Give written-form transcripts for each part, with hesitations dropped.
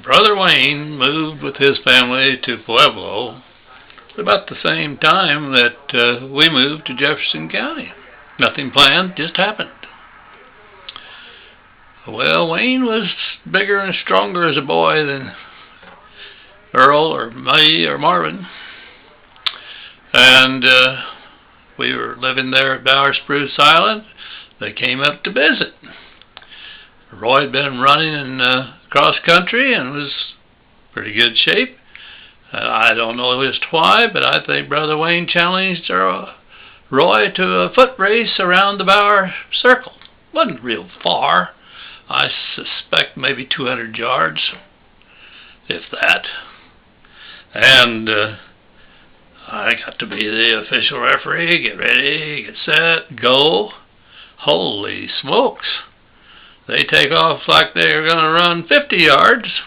Brother Wayne moved with his family to Pueblo about the same time that we moved to Jefferson County. Nothing planned, just happened. Well, Wayne was bigger and stronger as a boy than Earl or me or Marvin. And we were living there at Bower Spruce Island. They came up to visit. Roy had been running in cross country and was in pretty good shape. I don't know just why, but I think Brother Wayne challenged Roy to a foot race around the Bower Circle. Wasn't real far. I suspect maybe 200 yards, if that. And I got to be the official referee. Get ready, get set, go. Holy smokes. They take off like they were going to run 50 yards.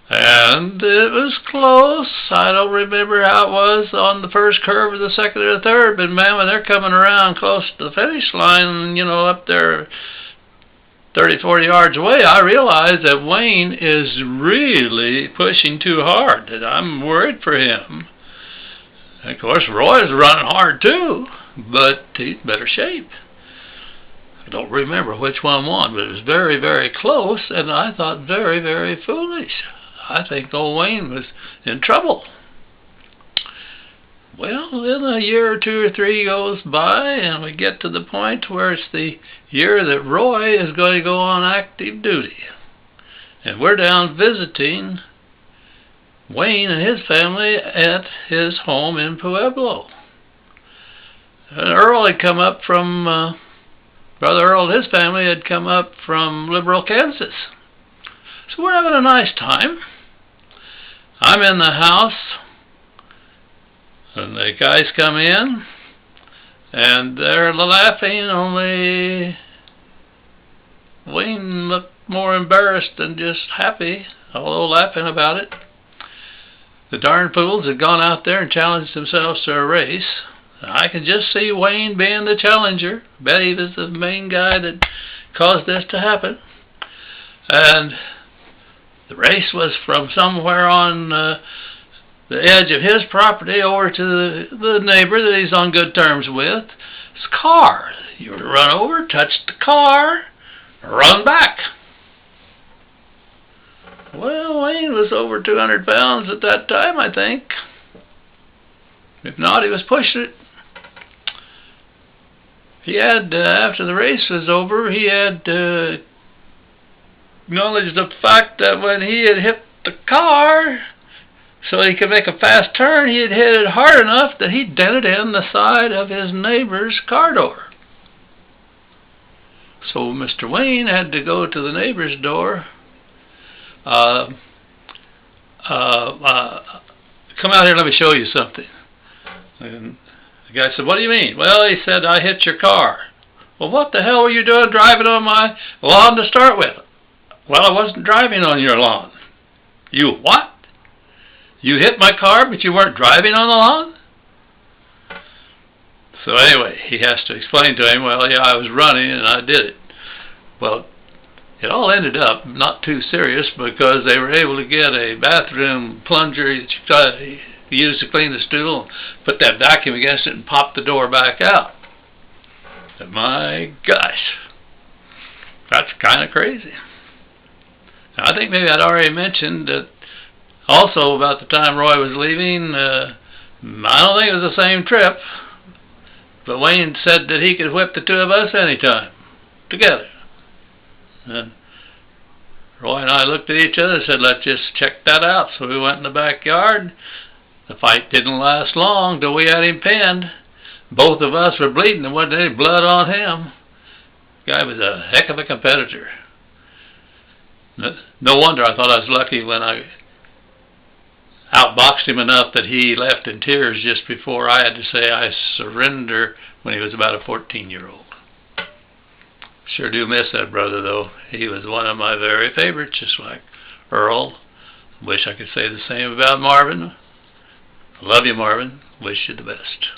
And it was close. I don't remember how it was on the first curve or the second or the third, but man, when they're coming around close to the finish line, you know, up there 30, 40 yards away, I realized that Wayne is really pushing too hard, and I'm worried for him. And of course, Roy's running hard too, but he's in better shape. I don't remember which one won, but it was very, very close, and I thought very, very foolish. I think old Wayne was in trouble. Well, then a year or two or three goes by, and we get to the point where it's the year that Roy is going to go on active duty. And we're down visiting Wayne and his family at his home in Pueblo. And Earl had come up from, Brother Earl and his family had come up from Liberal, Kansas. So we're having a nice time. I'm in the house, and the guys come in, and they're laughing, only Wayne looked more embarrassed than just happy, although laughing about it. The darn fools had gone out there and challenged themselves to a race. I could just see Wayne being the challenger. Bet he was the main guy that caused this to happen. And the race was from somewhere on the edge of his property over to the neighbor that he's on good terms with. His car. You were to run over, touch the car, run back. Well, Wayne was over 200 pounds at that time, I think. If not, he was pushing it. He had, after the race was over, he had acknowledged the fact that when he had hit the car, so he could make a fast turn, he had hit it hard enough that he dented in the side of his neighbor's car door. So Mr. Wayne had to go to the neighbor's door. Come out here, let me show you something. And the guy said, what do you mean? Well, he said, I hit your car. Well, what the hell were you doing driving on my lawn to start with? Well, I wasn't driving on your lawn. You what? You hit my car, but you weren't driving on the lawn? So anyway, he has to explain to him, well, yeah, I was running and I did it. Well, it all ended up not too serious because they were able to get a bathroom plunger that you used to clean the stool, put that vacuum against it and pop the door back out. And my gosh, that's kind of crazy. Now, I think maybe I'd already mentioned that also about the time Roy was leaving, I don't think it was the same trip, but Wayne said that he could whip the two of us anytime, together. And Roy and I looked at each other and said, let's just check that out. So we went in the backyard. The fight didn't last long till we had him pinned. Both of us were bleeding. There wasn't any blood on him. The guy was a heck of a competitor. No wonder I thought I was lucky when I outboxed him enough that he left in tears just before I had to say I surrender when he was about a 14-year-old. Sure do miss that brother, though. He was one of my very favorites, just like Earl. Wish I could say the same about Marvin. Love you, Marvin. Wish you the best.